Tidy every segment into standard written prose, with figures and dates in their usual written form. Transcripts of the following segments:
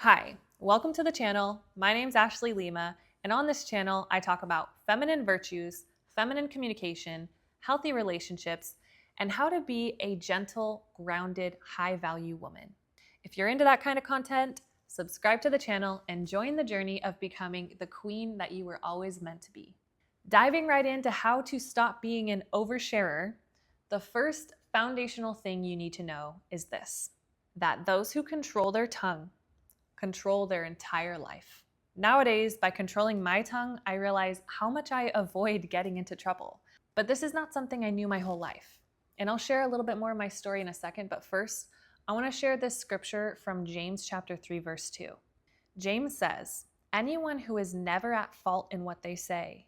Hi, welcome to the channel. My name's Ashley Lima, and on this channel, I talk about feminine virtues, feminine communication, healthy relationships, and how to be a gentle, grounded, high-value woman. If you're into that kind of content, subscribe to the channel and join the journey of becoming the queen that you were always meant to be. Diving right into how to stop being an oversharer, the first foundational thing you need to know is this: that those who control their tongue control their entire life. Nowadays, by controlling my tongue, I realize how much I avoid getting into trouble. But this is not something I knew my whole life. And I'll share a little bit more of my story in a second, but first, I want to share this scripture from James chapter 3, verse 2. James says, "Anyone who is never at fault in what they say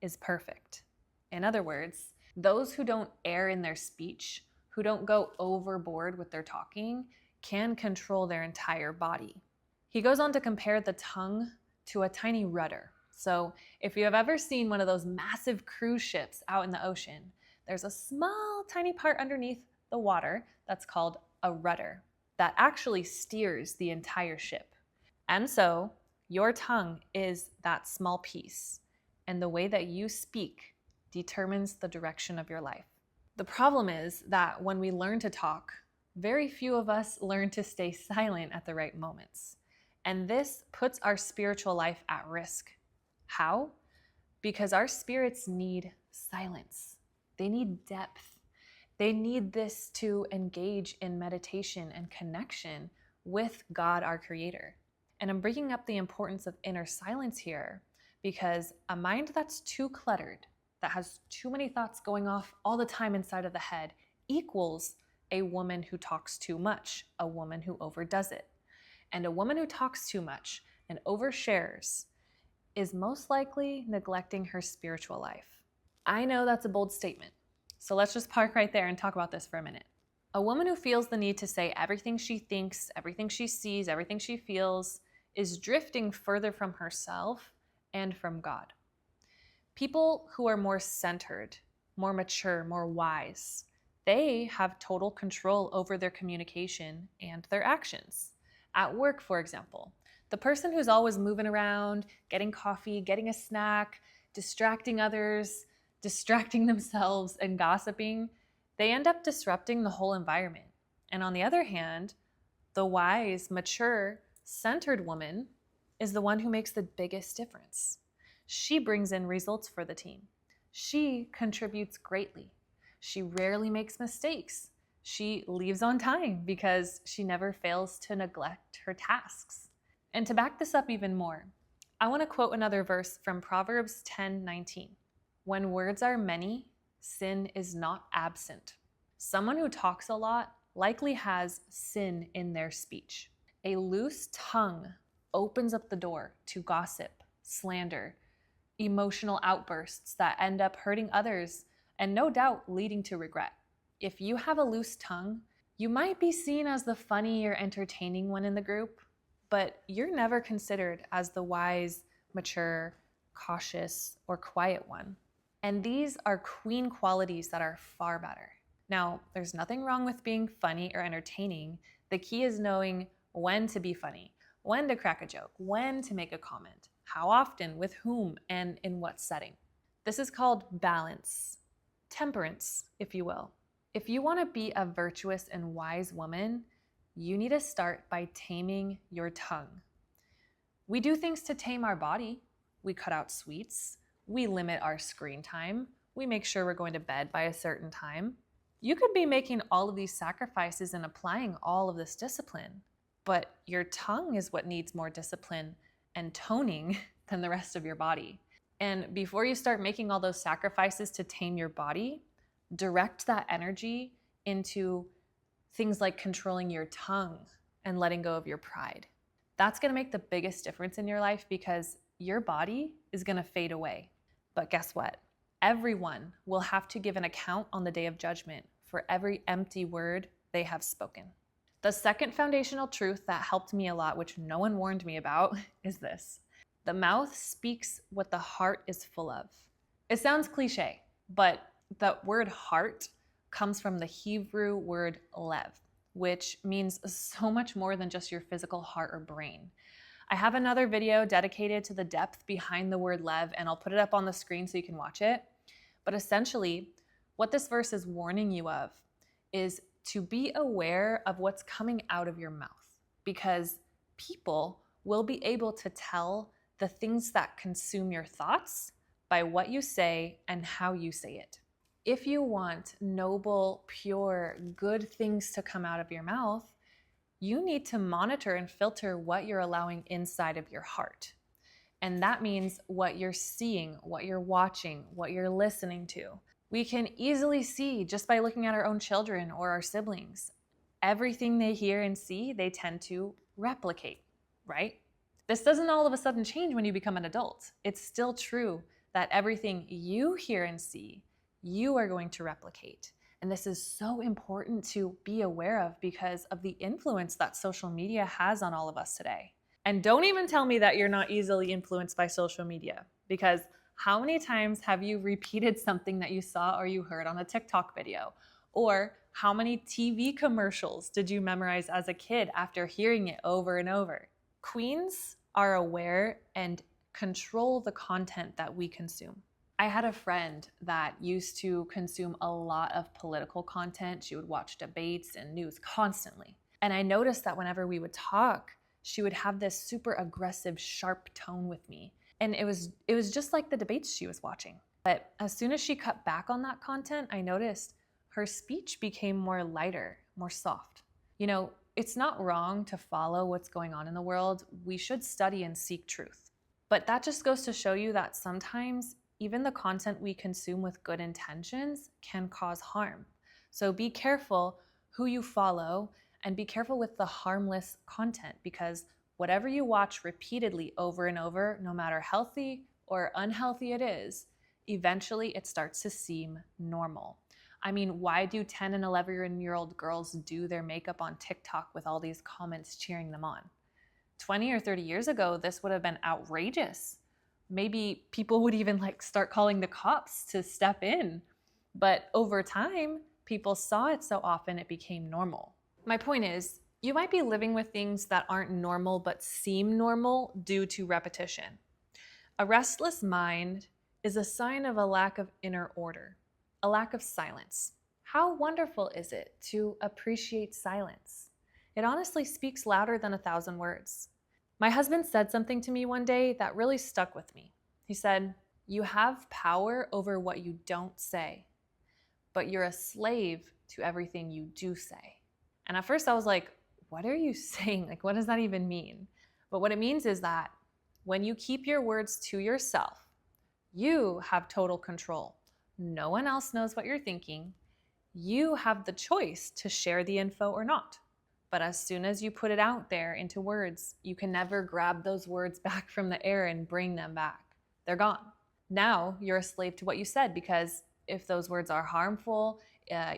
is perfect." In other words, those who don't err in their speech, who don't go overboard with their talking, can control their entire body. He goes on to compare the tongue to a tiny rudder. So if you have ever seen one of those massive cruise ships out in the ocean, there's a small, tiny part underneath the water that's called a rudder that actually steers the entire ship. And so your tongue is that small piece, and the way that you speak determines the direction of your life. The problem is that when we learn to talk, very few of us learn to stay silent at the right moments. And this puts our spiritual life at risk. How? Because our spirits need silence. They need depth. They need this to engage in meditation and connection with God, our Creator. And I'm bringing up the importance of inner silence here because a mind that's too cluttered, that has too many thoughts going off all the time inside of the head, equals a woman who talks too much, a woman who overdoes it. And a woman who talks too much and overshares is most likely neglecting her spiritual life. I know that's a bold statement, so let's just park right there and talk about this for a minute. A woman who feels the need to say everything she thinks, everything she sees, everything she feels is drifting further from herself and from God. People who are more centered, more mature, more wise, they have total control over their communication and their actions. At work, for example, the person who's always moving around, getting coffee, getting a snack, distracting others, distracting themselves, and gossiping, they end up disrupting the whole environment. And on the other hand, the wise, mature, centered woman is the one who makes the biggest difference. She brings in results for the team. She contributes greatly. She rarely makes mistakes. She leaves on time because she never fails to neglect her tasks. And to back this up even more, I want to quote another verse from Proverbs 10:19. "When words are many, sin is not absent." Someone who talks a lot likely has sin in their speech. A loose tongue opens up the door to gossip, slander, emotional outbursts that end up hurting others and no doubt leading to regret. If you have a loose tongue, you might be seen as the funny or entertaining one in the group, but you're never considered as the wise, mature, cautious, or quiet one. And these are queen qualities that are far better. Now, there's nothing wrong with being funny or entertaining. The key is knowing when to be funny, when to crack a joke, when to make a comment, how often, with whom, and in what setting. This is called balance, temperance, if you will. If you want to be a virtuous and wise woman, you need to start by taming your tongue. We do things to tame our body. We cut out sweets. We limit our screen time. We make sure we're going to bed by a certain time. You could be making all of these sacrifices and applying all of this discipline, but your tongue is what needs more discipline and toning than the rest of your body. And before you start making all those sacrifices to tame your body, direct that energy into things like controlling your tongue and letting go of your pride. That's going to make the biggest difference in your life because your body is going to fade away. But guess what? Everyone will have to give an account on the day of judgment for every empty word they have spoken. The second foundational truth that helped me a lot, which no one warned me about, is this: the mouth speaks what the heart is full of. It sounds cliche, but the word heart comes from the Hebrew word lev, which means so much more than just your physical heart or brain. I have another video dedicated to the depth behind the word lev, and I'll put it up on the screen so you can watch it. But essentially, what this verse is warning you of is to be aware of what's coming out of your mouth, because people will be able to tell the things that consume your thoughts by what you say and how you say it. If you want noble, pure, good things to come out of your mouth, you need to monitor and filter what you're allowing inside of your heart. And that means what you're seeing, what you're watching, what you're listening to. We can easily see just by looking at our own children or our siblings. Everything they hear and see, they tend to replicate, right? This doesn't all of a sudden change when you become an adult. It's still true that everything you hear and see, you are going to replicate. And this is so important to be aware of because of the influence that social media has on all of us today. And don't even tell me that you're not easily influenced by social media, because how many times have you repeated something that you saw or you heard on a TikTok video? Or how many TV commercials did you memorize as a kid after hearing it over and over? Queens are aware and control the content that we consume. I had a friend that used to consume a lot of political content. She would watch debates and news constantly. And I noticed that whenever we would talk, she would have this super aggressive, sharp tone with me. And it was just like the debates she was watching. But as soon as she cut back on that content, I noticed her speech became more lighter, more soft. You know, it's not wrong to follow what's going on in the world. We should study and seek truth. But that just goes to show you that sometimes even the content we consume with good intentions can cause harm. So be careful who you follow and be careful with the harmless content, because whatever you watch repeatedly over and over, no matter healthy or unhealthy it is, eventually it starts to seem normal. I mean, why do 10 and 11-year-old girls do their makeup on TikTok with all these comments cheering them on? 20 or 30 years ago, this would have been outrageous. Maybe people would even start calling the cops to step in. But over time, people saw it so often it became normal. My point is, you might be living with things that aren't normal but seem normal due to repetition. A restless mind is a sign of a lack of inner order, a lack of silence. How wonderful is it to appreciate silence? It honestly speaks louder than 1,000 words. My husband said something to me one day that really stuck with me. He said, "You have power over what you don't say, but you're a slave to everything you do say." And at first I was like, what are you saying? What does that even mean? But what it means is that when you keep your words to yourself, you have total control. No one else knows what you're thinking. You have the choice to share the info or not. But as soon as you put it out there into words, you can never grab those words back from the air and bring them back. They're gone. Now you're a slave to what you said, because if those words are harmful,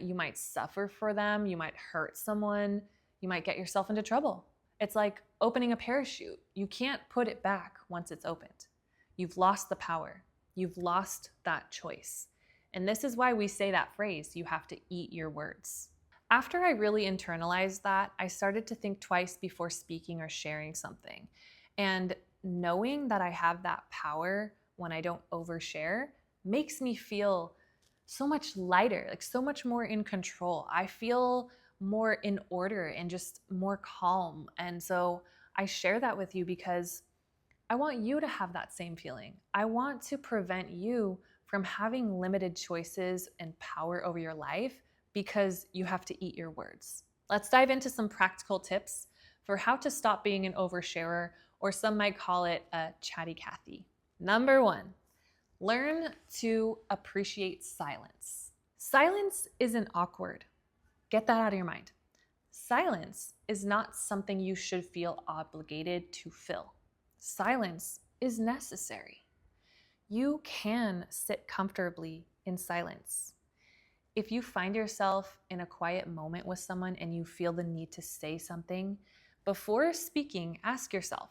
you might suffer for them, you might hurt someone, you might get yourself into trouble. It's like opening a parachute. You can't put it back once it's opened. You've lost the power. You've lost that choice. And this is why we say that phrase, you have to eat your words. After I really internalized that, I started to think twice before speaking or sharing something. And knowing that I have that power when I don't overshare makes me feel so much lighter, so much more in control. I feel more in order and just more calm. And so I share that with you because I want you to have that same feeling. I want to prevent you from having limited choices and power over your life because you have to eat your words. Let's dive into some practical tips for how to stop being an oversharer, or some might call it a chatty Cathy. Number 1, learn to appreciate silence. Silence isn't awkward. Get that out of your mind. Silence is not something you should feel obligated to fill. Silence is necessary. You can sit comfortably in silence. If you find yourself in a quiet moment with someone and you feel the need to say something, before speaking, ask yourself,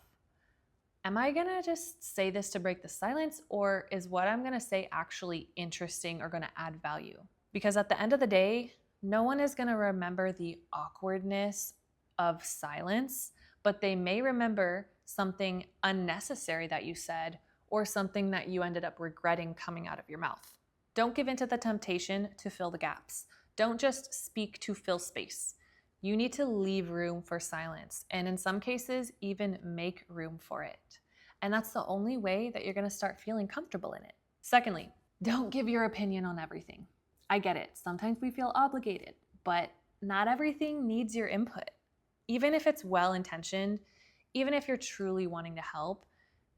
am I gonna just say this to break the silence, or is what I'm gonna say actually interesting or gonna add value? Because at the end of the day, No one is going to remember the awkwardness of silence, but they may remember something unnecessary that you said or something that you ended up regretting coming out of your mouth. Don't give in to the temptation to fill the gaps. Don't just speak to fill space. You need to leave room for silence, and in some cases, even make room for it. And that's the only way that you're going to start feeling comfortable in it. Secondly, don't give your opinion on everything. I get it. Sometimes we feel obligated, but not everything needs your input. Even if it's well-intentioned, even if you're truly wanting to help,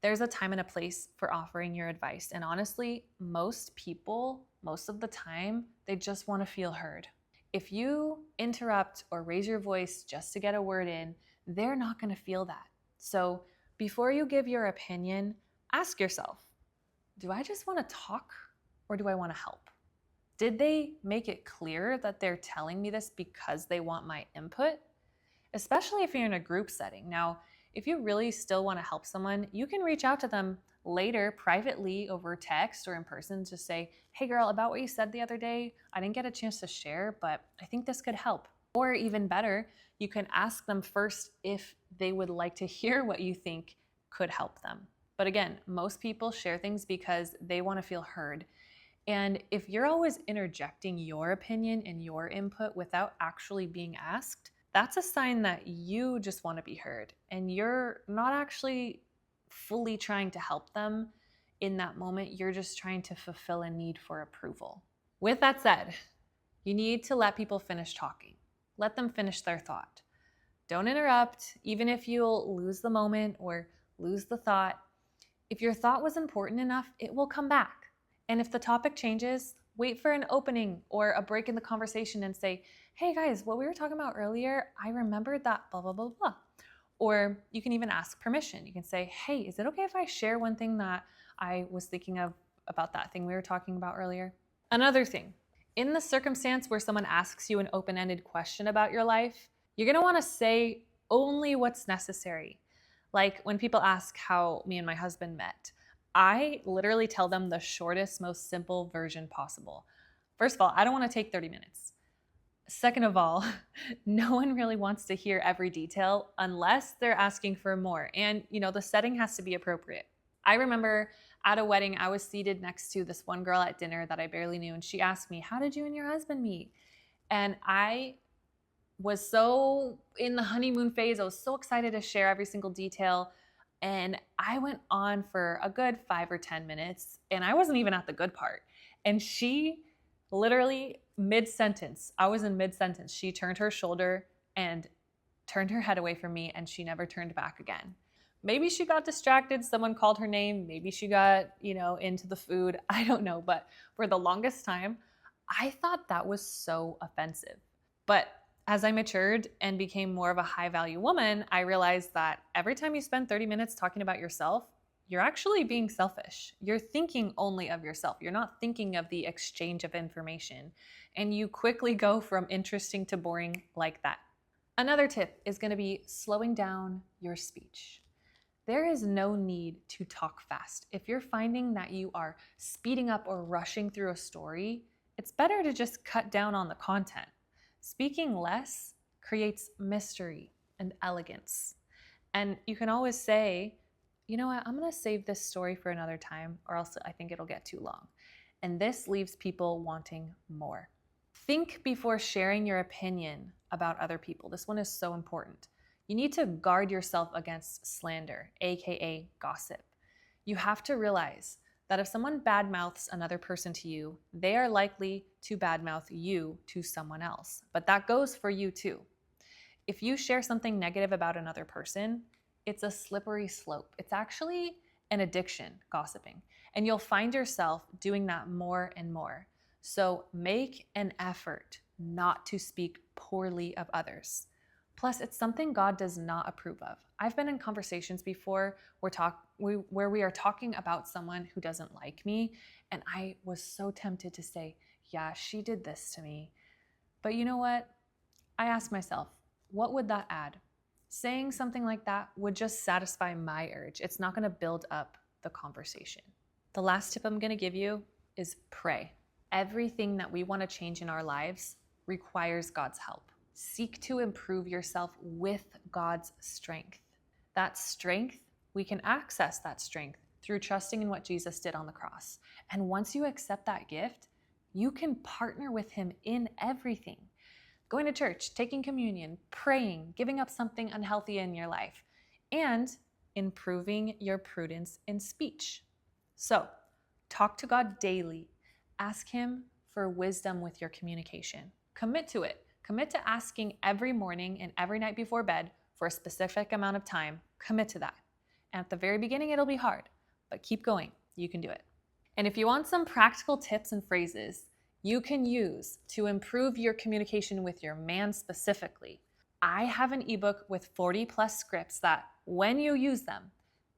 there's a time and a place for offering your advice. And honestly, most people, most of the time, they just want to feel heard. If you interrupt or raise your voice just to get a word in, they're not going to feel that. So before you give your opinion, ask yourself, do I just want to talk or do I want to help? Did they make it clear that they're telling me this because they want my input? Especially if you're in a group setting. Now, if you really still want to help someone, you can reach out to them later privately over text or in person. Just say, hey girl, about what you said the other day, I didn't get a chance to share, but I think this could help. Or even better, you can ask them first if they would like to hear what you think could help them. But again, most people share things because they want to feel heard. And if you're always interjecting your opinion and your input without actually being asked, that's a sign that you just want to be heard and you're not actually fully trying to help them in that moment. You're just trying to fulfill a need for approval. With that said, you need to let people finish talking. Let them finish their thought. Don't interrupt, even if you'll lose the moment or lose the thought. If your thought was important enough, it will come back. And if the topic changes, wait for an opening or a break in the conversation and say, hey guys, what we were talking about earlier, I remembered that blah, blah, blah, blah. Or you can even ask permission. You can say, hey, is it okay if I share one thing that I was thinking of about that thing we were talking about earlier? Another thing, in the circumstance where someone asks you an open-ended question about your life, you're gonna wanna say only what's necessary. Like when people ask how me and my husband met, I literally tell them the shortest, most simple version possible. First of all, I don't want to take 30 minutes. Second of all, no one really wants to hear every detail unless they're asking for more. And, the setting has to be appropriate. I remember at a wedding, I was seated next to this one girl at dinner that I barely knew. And she asked me, how did you and your husband meet? And I was so in the honeymoon phase. I was so excited to share every single detail. And I went on for a good 5 or 10 minutes and I wasn't even at the good part. And she literally mid-sentence, I was in mid-sentence, she turned her shoulder and turned her head away from me and she never turned back again. Maybe she got distracted, someone called her name, maybe she got, into the food, I don't know. But for the longest time, I thought that was so offensive. But as I matured and became more of a high-value woman, I realized that every time you spend 30 minutes talking about yourself, you're actually being selfish. You're thinking only of yourself. You're not thinking of the exchange of information. And you quickly go from interesting to boring like that. Another tip is going to be slowing down your speech. There is no need to talk fast. If you're finding that you are speeding up or rushing through a story, it's better to just cut down on the content. Speaking less creates mystery and elegance. And you can always say, you know what, I'm going to save this story for another time or else I think it'll get too long. And this leaves people wanting more. Think before sharing your opinion about other people. This one is so important. You need to guard yourself against slander, aka gossip. You have to realize that if someone badmouths another person to you, they are likely to badmouth you to someone else. But that goes for you too. If you share something negative about another person, it's a slippery slope. It's actually an addiction, gossiping. And you'll find yourself doing that more and more. So make an effort not to speak poorly of others. Plus, it's something God does not approve of. I've been in conversations before where we are talking about someone who doesn't like me, and I was so tempted to say, yeah, she did this to me. But you know what? I asked myself, what would that add? Saying something like that would just satisfy my urge. It's not going to build up the conversation. The last tip I'm going to give you is pray. Everything that we want to change in our lives requires God's help. Seek to improve yourself with God's strength. That strength, we can access that strength through trusting in what Jesus did on the cross. And once you accept that gift, you can partner with him in everything. Going to church, taking communion, praying, giving up something unhealthy in your life, and improving your prudence in speech. So, talk to God daily. Ask him for wisdom with your communication. Commit to it. Commit to asking every morning and every night before bed for a specific amount of time. Commit to that. And at the very beginning, it'll be hard, but keep going. You can do it. And if you want some practical tips and phrases you can use to improve your communication with your man specifically, I have an ebook with 40 plus scripts that when you use them,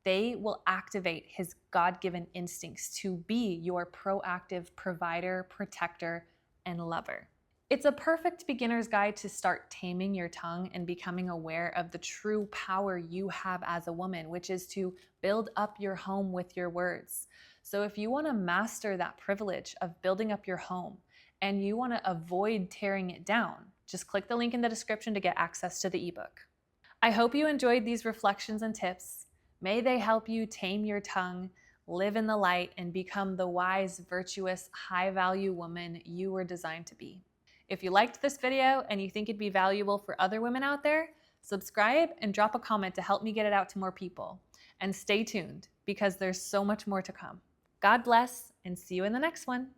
they will activate his God-given instincts to be your proactive provider, protector, and lover. It's a perfect beginner's guide to start taming your tongue and becoming aware of the true power you have as a woman, which is to build up your home with your words. So if you want to master that privilege of building up your home and you want to avoid tearing it down, just click the link in the description to get access to the ebook. I hope you enjoyed these reflections and tips. May they help you tame your tongue, live in the light, and become the wise, virtuous, high-value woman you were designed to be. If you liked this video and you think it'd be valuable for other women out there, subscribe and drop a comment to help me get it out to more people. And stay tuned because there's so much more to come. God bless and see you in the next one.